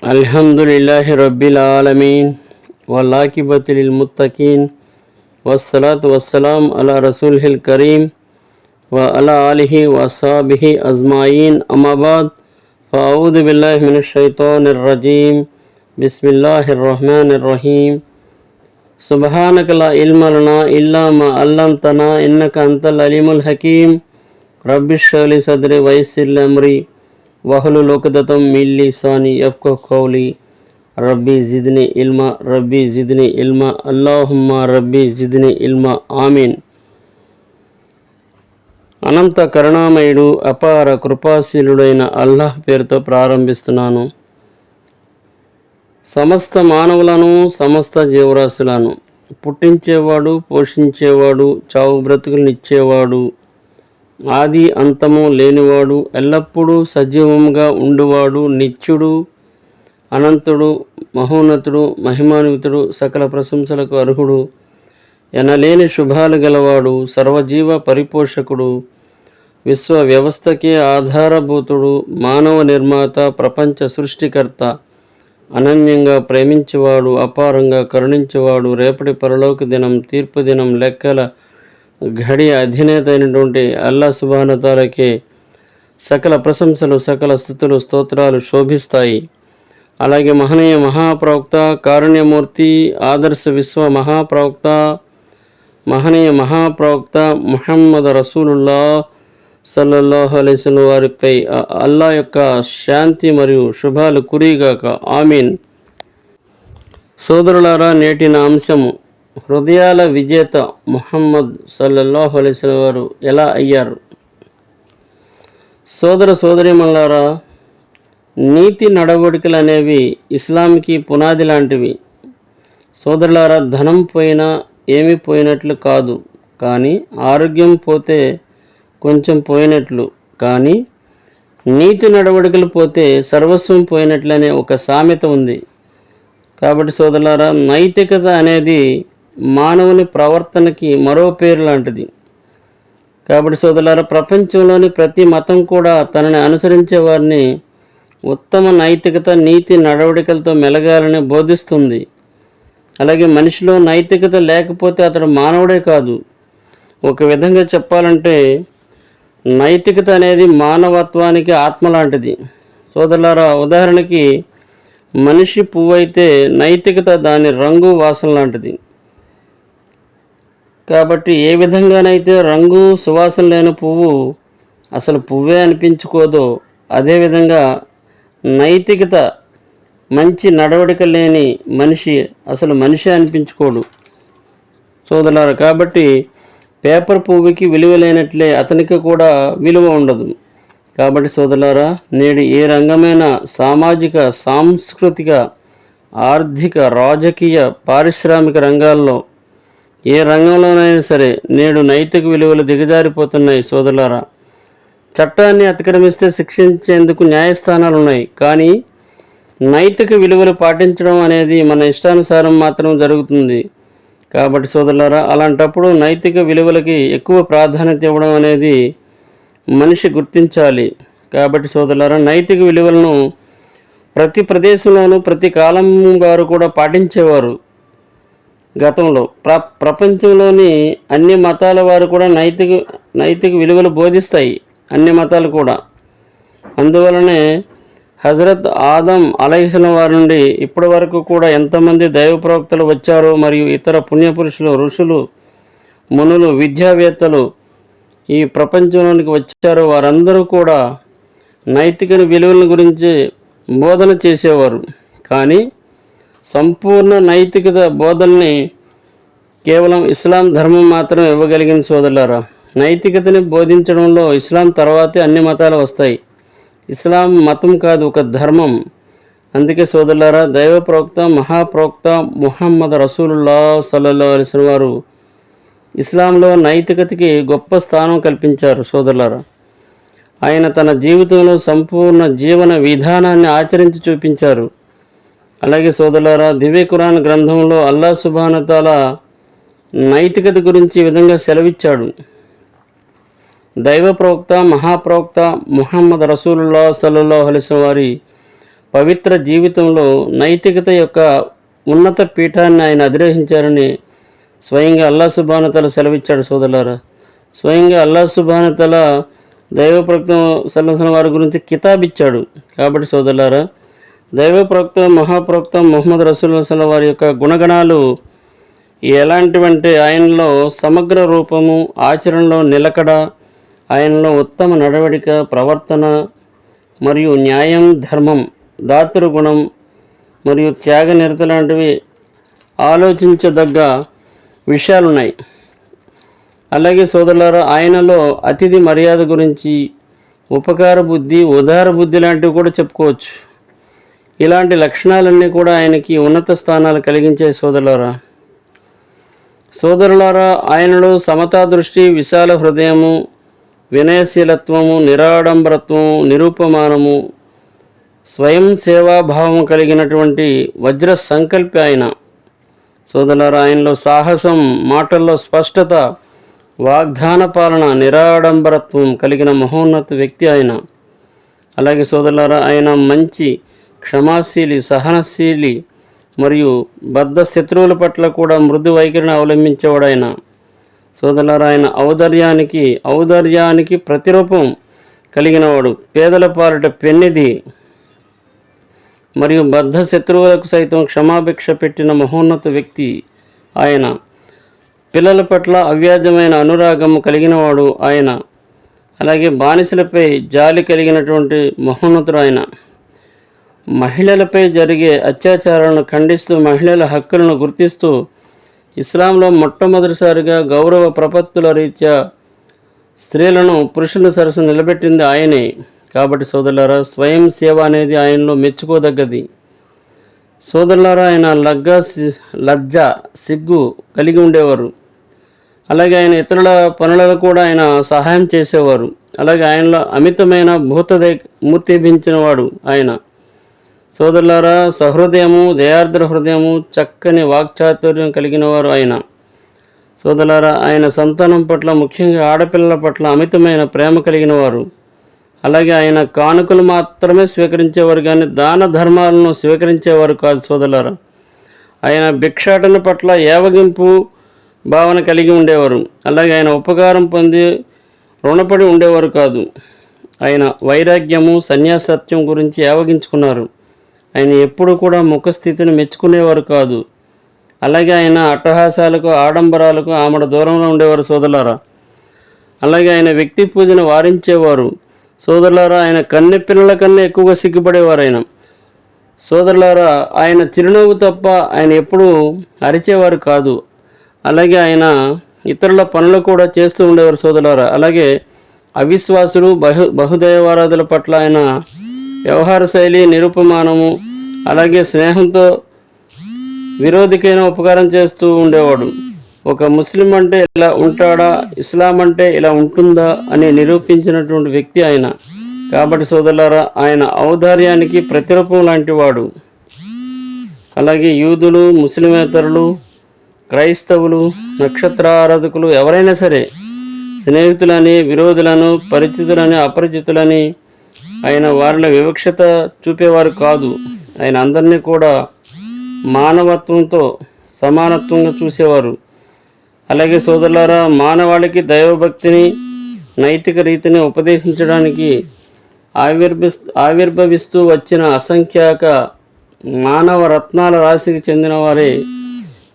అల్హమ్దులిల్లాహి రబ్బిల్ ఆలమీన్ వల్లాకిబతు lil ముత్తకీన్ వస్సలాతు వస్సలాం అలా రసూలిల్ కరీం వ అలా ఆలిహి వస్సాబిహి అజ్మాయిన్ అమ్మాబాద్ ఫఅఊదు బిల్లాహి మినష్ షైతానిర్ రజీం బిస్మిల్లాహిర్ రహ్మానిర్ రహీం సుబ్హానక లా ఇల్మ లనా ఇల్లా మా అల్లంతనా ఇన్నక అంతల్ అలీముల్ హకీం రబ్బిష్రహ్ లీ సద్రి వయస్సిర్ లీ అమ్రీ వహ్లుల్ ఉక్దతం మిన్ లిసాని యఫ్కహు కౌలి రబ్బీ జిద్ని ఇల్మా రబ్బీ జిద్ని ఇల్మా అల్లాహుమ్మా రబ్బీ జిద్ని ఇల్మా ఆమీన్. అనంత కరుణామయుడు అపార కృపాశీలుడైన అల్లాహ్ పేరుతో ప్రారంభిస్తున్నాను. సమస్త మానవులను సమస్త జీవరాశులను పుట్టించేవాడు, పోషించేవాడు, చావు బ్రతుకులనిచ్చేవాడు, ఆది అంతము లేనివాడు, ఎల్లప్పుడూ సజీవంగా ఉండువాడు, నిత్యుడు, అనంతుడు, మహోన్నతుడు, మహిమాన్వితుడు, సకల ప్రశంసలకు అర్హుడు, ఎనలేని శుభాలు గలవాడు, సర్వజీవ పరిపోషకుడు, విశ్వ వ్యవస్థకే ఆధారభూతుడు, మానవ నిర్మాత, ప్రపంచ సృష్టికర్త, అనన్యంగా ప్రేమించేవాడు, అపారంగా కరుణించేవాడు, రేపటి పరలోక దినం, తీర్పు దినం, లెక్కల ఘడియ అధినేత అయినటువంటి అల్లాహ్ సుబ్హానహు వ తఆలాకే సకల ప్రశంసలు, సకల స్తుతులు, స్తోత్రాలు శోభిస్తాయి. అలాగే మహనీయ మహాప్రవక్త, కారుణ్యమూర్తి, ఆదర్శ విశ్వ మహాప్రవక్త, మహనీయ మహాప్రవక్త ముహమ్మద్ రసూలుల్లాహ్ సల్లల్లాహు అలైహి వసల్లం వారిపై అల్లాహ్ యొక్క శాంతి మరియు శుభాలు కురిగాక. ఆమీన్. సోదరులారా, నేటి నా అంశము హృదయాల విజేత ముహమ్మద్ సల్లల్లాహు అలైహి వసల్లం వారు ఎలా అయ్యారు. సోదర సోదరీమణులారా, నీతి నడవడికలు అనేవి ఇస్లాంకి పునాది లాంటివి. సోదరులారా, ధనం పోయినా ఏమీ పోయినట్లు కాదు, కానీ ఆరోగ్యం పోతే కొంచెం పోయినట్లు, కానీ నీతి నడవడికలు పోతే సర్వస్వం పోయినట్లనే ఒక సామెత ఉంది. కాబట్టి సోదరులారా, నైతికత అనేది మానవుని ప్రవర్తనకి మరో పేరు లాంటిది. కాబట్టి సోదరులారా, ప్రపంచంలోని ప్రతి మతం కూడా తనని అనుసరించే వారిని ఉత్తమ నైతికత, నీతి నడవడికలతో మెలగాలని బోధిస్తుంది. అలాగే మనిషిలో నైతికత లేకపోతే అతడు మానవుడే కాదు. ఒక విధంగా చెప్పాలంటే నైతికత అనేది మానవత్వానికి ఆత్మ లాంటిది. సోదరులారా, ఉదాహరణకి మనిషి పువ్వు అయితే నైతికత దాని రంగు, వాసన లాంటిది. కాబట్టి ఏ విధంగానైతే రంగు, సువాసన లేని పువ్వు అసలు పువ్వే అనిపించుకోదో, అదేవిధంగా నైతికత, మంచి నడవడిక లేని మనిషి అసలు మనిషి అనిపించుకోడు సోదరులారా. కాబట్టి పేపర్ పువ్వుకి విలువ లేనట్లే అతనికి కూడా విలువ ఉండదు. కాబట్టి సోదరులారా, నేడు ఏ రంగమైన సామాజిక, సాంస్కృతిక, ఆర్థిక, రాజకీయ, పారిశ్రామిక రంగాల్లో ఏ రంగంలోనైనా సరే నేడు నైతిక విలువలు దిగజారిపోతున్నాయి సోదరులారా. చట్టాన్ని అతిక్రమిస్తే శిక్షించేందుకు న్యాయస్థానాలు ఉన్నాయి, కానీ నైతిక విలువలు పాటించడం అనేది మన ఇష్టానుసారం మాత్రం జరుగుతుంది. కాబట్టి సోదరులారా, అలాంటప్పుడు నైతిక విలువలకి ఎక్కువ ప్రాధాన్యత ఇవ్వడం అనేది మనిషి గుర్తించాలి. కాబట్టి సోదరులారా, నైతిక విలువలను ప్రతి ప్రదేశంలోనూ ప్రతి కాలం వారు కూడా పాటించేవారు. గతంలో ప్రపంచంలోని అన్ని మతాల వారు కూడా నైతిక విలువలు బోధిస్తాయి, అన్ని మతాలు కూడా. అందువలనే హజరత్ ఆదం అలైహిస్సలాం వారి నుండి ఇప్పటి వరకు కూడా ఎంతమంది దైవ ప్రవక్తలు వచ్చారో, మరియు ఇతర పుణ్యపురుషులు, ఋషులు, మునులు, విద్యావేత్తలు ఈ ప్రపంచంలోనికి వచ్చారో వారందరూ కూడా నైతిక విలువల గురించి బోధన చేసేవారు. కానీ సంపూర్ణ నైతికత బోధనని కేవలం ఇస్లాం ధర్మం మాత్రం ఇవ్వగలిగిన సోదరులారా. నైతికతని బోధించడంలో ఇస్లాం తర్వాతే అన్ని మతాలు వస్తాయి. ఇస్లాం మతం కాదు, ఒక ధర్మం. అందుకే సోదరులారా, దైవ ప్రవక్త, మహాప్రవక్త ముహమ్మద్ రసూలుల్లాహ్ సల్లల్లాహు అలైహి వసల్లం వారు ఇస్లాంలో నైతికతకి గొప్ప స్థానం కల్పించారు సోదరులారా. ఆయన తన జీవితంలో సంపూర్ణ జీవన విధానాన్ని ఆచరించి చూపించారు. అలాగే సోదరులారా, దివ్య ఖురాన్ గ్రంథంలో అల్లాహ్ సుబ్హానహు వ తఆలా నైతికత గురించి ఈ విధంగా సెలవిచ్చాడు. దైవ ప్రవక్త, మహాప్రవక్త ముహమ్మద్ రసూలుల్లాహ్ సల్లల్లాహు అలైహి వసల్లం వారి పవిత్ర జీవితంలో నైతికత యొక్క ఉన్నత పీఠాన్ని ఆయన అధిరోహించారని స్వయంగా అల్లాహ్ సుబ్హానహు వ తఆలా సెలవిచ్చాడు సోదరులారా. స్వయంగా అల్లాహ్ సుబ్హానహు వ తఆలా దైవ ప్రవక్త సల్లల్లాహు అలైహి వారి గురించి కితాబ్ ఇచ్చాడు. కాబట్టి సోదరులారా, దైవ ప్రవక్త మహాప్రవక్త ముహమ్మద్ రసూలుల్లాహి సల్లల్లాహు వారి యొక్క గుణగణాలు ఎలాంటివంటే ఆయనలో సమగ్ర రూపము, ఆచరణలో నిలకడ, ఆయనలో ఉత్తమ నడవడిక, ప్రవర్తన మరియు న్యాయం, ధర్మం, దాతృ గుణం మరియు త్యాగనిరత లాంటివి ఆలోచించదగ్గ విషయాలున్నాయి. అలాగే సోదరులారా, ఆయనలో అతిథి మర్యాద గురించి, ఉపకార బుద్ధి, ఉదార బుద్ధి లాంటివి కూడా చెప్పుకోవచ్చు. ఇలాంటి లక్షణాలన్నీ కూడా ఆయనకి ఉన్నత స్థానాలు కలిగించే సోదరులారా, ఆయనలో సమతా దృష్టి, విశాల హృదయము, వినయశీలత్వము, నిరాడంబరత్వము, నిరూపమానము, స్వయం సేవాభావం కలిగినటువంటి వజ్ర సంకల్పి ఆయన. సోదరులారా, ఆయనలో సాహసం, మాటల్లో స్పష్టత, వాగ్దాన పాలన, నిరాడంబరత్వం కలిగిన మహోన్నత వ్యక్తి ఆయన. అలాగే సోదరులారా, ఆయన మంచి, క్షమాశీలి, సహనశీలి మరియు బద్ధ శత్రువుల పట్ల కూడా మృదు వైఖరిని అవలంబించేవాడు ఆయన. సోదరులారా, ఆయన ఔదార్యానికి ప్రతిరూపం కలిగినవాడు, పేదల పాలిట పెన్నిధి మరియు బద్ధ శత్రువులకు సైతం క్షమాభిక్ష పెట్టిన మహోన్నత వ్యక్తి ఆయన. పిల్లల పట్ల అవ్యాజమైన అనురాగము కలిగినవాడు ఆయన. అలాగే బానిసలపై జాలి కలిగినటువంటి మహోన్నతుడు ఆయన. మహిళలపై జరిగే అత్యాచారాలను ఖండిస్తూ, మహిళల హక్కులను గుర్తిస్తూ, ఇస్లాంలో మొట్టమొదటిసారిగా గౌరవ ప్రపత్తుల రీత్యా స్త్రీలను పురుషుల సరస్సు నిలబెట్టింది ఆయనే. కాబట్టి సోదరులారా, స్వయం సేవ అనేది ఆయనలో మెచ్చుకోదగ్గది. సోదరులారా, ఆయన లజ్జ, సిగ్గు కలిగి ఉండేవారు. అలాగే ఆయన ఇతరుల పనులలో కూడా ఆయన సహాయం చేసేవారు. అలాగే ఆయనలో అమితమైన మూర్తిభించినవాడు ఆయన. సోదరులారా, సహృదయము, దయార్ద్ర హృదయము, చక్కని వాక్చాతుర్యం కలిగిన వారు ఆయన. సోదరులారా, ఆయన సంతానం పట్ల, ముఖ్యంగా ఆడపిల్లల పట్ల అమితమైన ప్రేమ కలిగిన వారు. అలాగే ఆయన కానుకలు మాత్రమే స్వీకరించేవారు కానీ దాన ధర్మాలను స్వీకరించేవారు కాదు. సోదరులారా, ఆయన భిక్షాటన పట్ల ఏవగింపు భావన కలిగి ఉండేవారు. అలాగే ఆయన ఉపకారం పొంది రుణపడి ఉండేవారు కాదు. ఆయన వైరాగ్యము, సన్యాసత్యం గురించి ఏవగించుకున్నారు. ఆయన ఎప్పుడు కూడా ముఖస్థితిని మెచ్చుకునేవారు కాదు. అలాగే ఆయన అట్టహాసాలకు, ఆడంబరాలకు ఆమడ దూరంలో ఉండేవారు సోదరులారా. అలాగే ఆయన వ్యక్తి పూజను వారించేవారు సోదరులారా. ఆయన కన్నె పిల్లల కన్నా ఎక్కువగా సిగ్గుపడేవారు ఆయన. సోదరులారా, ఆయన చిరునవ్వు తప్ప ఆయన ఎప్పుడూ అరిచేవారు కాదు. అలాగే ఆయన ఇతరుల పనులు కూడా చేస్తూ ఉండేవారు సోదరులారా. అలాగే అవిశ్వాసులు, బహుదైవారాధుల పట్ల ఆయన వ్యవహార శైలి, నిరూపమానము, అలాగే స్నేహంతో విరోధికైన ఉపకారం చేస్తూ ఉండేవాడు. ఒక ముస్లిం అంటే ఇలా ఉంటాడా, ఇస్లాం అంటే ఇలా ఉంటుందా అని నిరూపించినటువంటి వ్యక్తి ఆయన. కాబట్టి సోదరులారా, ఆయన ఔదార్యానికి ప్రతిరూపం లాంటి వాడు. అలాగే యూదులు, ముస్లిమేతరులు, క్రైస్తవులు, నక్షత్ర ఆరాధకులు ఎవరైనా సరే, స్నేహితులని, విరోధులను, పరిచితులని, అపరిచితులని ఆయన వారిలో వివక్షత చూపేవారు కాదు. ఆయన అందరినీ కూడా మానవత్వంతో సమానత్వంగా చూసేవారు. అలాగే సోదరులారా, మానవాళికి దైవభక్తిని, నైతిక రీతిని ఉపదేశించడానికి ఆవిర్భవిస్తూ వచ్చిన అసంఖ్యాక మానవ రత్నాల రాశికి చెందిన వారే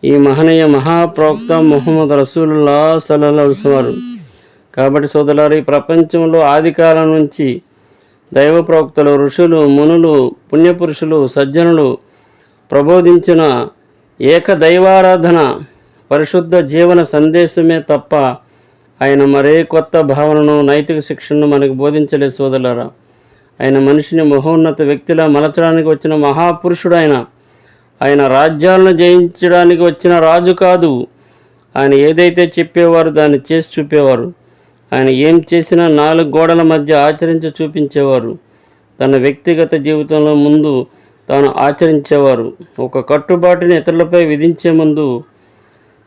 ఈ మహనీయ మహాప్రవక్త ముహమ్మద్ రసూలుల్లాహి సల్లల్లాహు అలైహి వసల్లం. కాబట్టి సోదరులారా, ఈ ప్రపంచంలో ఆదికాలం నుంచి దైవ ప్రవక్తలు, ఋషులు, మునులు, పుణ్యపురుషులు, సజ్జనులు ప్రబోధించిన ఏకదైవారాధన, పరిశుద్ధ జీవన సందేశమే తప్ప ఆయన మరే కొత్త భావనను, నైతిక శిక్షణను మనకు బోధించలేదు సోదరులారా. ఆయన మనిషిని మహోన్నత వ్యక్తిలా మలచడానికి వచ్చిన మహాపురుషుడు ఆయన. ఆయన రాజ్యాలను జయించడానికి వచ్చిన రాజు కాదు. ఆయన ఏదైతే చెప్పేవారు దాన్ని చేసి చూపేవారు. ఆయన ఏం చేసినా 4 గోడల మధ్య ఆచరించి చూపించేవారు. తన వ్యక్తిగత జీవితంలో ముందు తాను ఆచరించేవారు. ఒక కట్టుబాటుని ఇతరులపై విధించే ముందు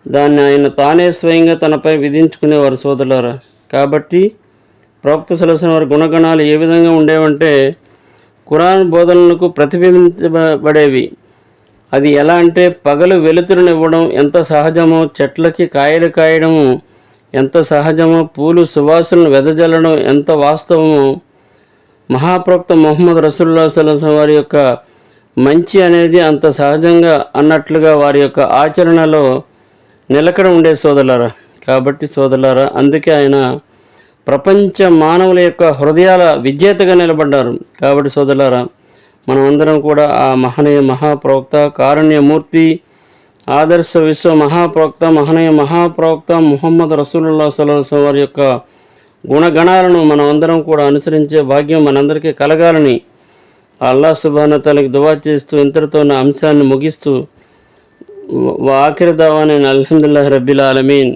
దాన్ని ఆయన తానే స్వయంగా తనపై విధించుకునేవారు సోదరులారా. కాబట్టి ప్రవక్త సల్లల్లాహు అలైహి వసల్లం వారి గుణగణాలు ఏ విధంగా ఉండేవంటే, ఖురాన్ బోధనలకు ప్రతిబింబించబడేవి. అది ఎలా అంటే పగలు వెలుతురునివ్వడం ఎంత సహజమో, చెట్లకి కాయలు కాయడము ఎంత సహజమో, పూలు సువాసనలు వెదజల్లడం ఎంత వాస్తవమో, మహాప్రవక్త ముహమ్మద్ రసూలుల్లాహి స్వల్లల్లాహు అలైహి వసల్లం వారి యొక్క మంచి అనేది అంత సహజంగా అన్నట్లుగా వారి యొక్క ఆచరణలో నిలకడ ఉండే సోదరులారా. కాబట్టి సోదరులారా, అందుకే ఆయన ప్రపంచ మానవుల యొక్క హృదయాల విజేతగా నిలబడ్డారు. కాబట్టి సోదరులారా, మనమందరం కూడా ఆ మహనీయ మహాప్రవక్త, కారుణ్యమూర్తి, ఆదర్శ విశ్వ మహాప్రవక్త, మహనీయ మహాప్రవక్త ముహమ్మద్ రసూలుల్లాహి స్వల్లల్లాహు అలైహి వసల్లం వారి యొక్క గుణగణాలను మనం అందరం కూడా అనుసరించే భాగ్యం మనందరికీ కలగాలని అల్లాహ్ సుబ్హానహు వ తఆలాకి దువా చేస్తూ ఇంతటితో నా అంశాన్ని ముగిస్తూ ఆఖిర్ దావానా అల్హమ్దులిల్లాహి రబ్బిల్ ఆలమీన్.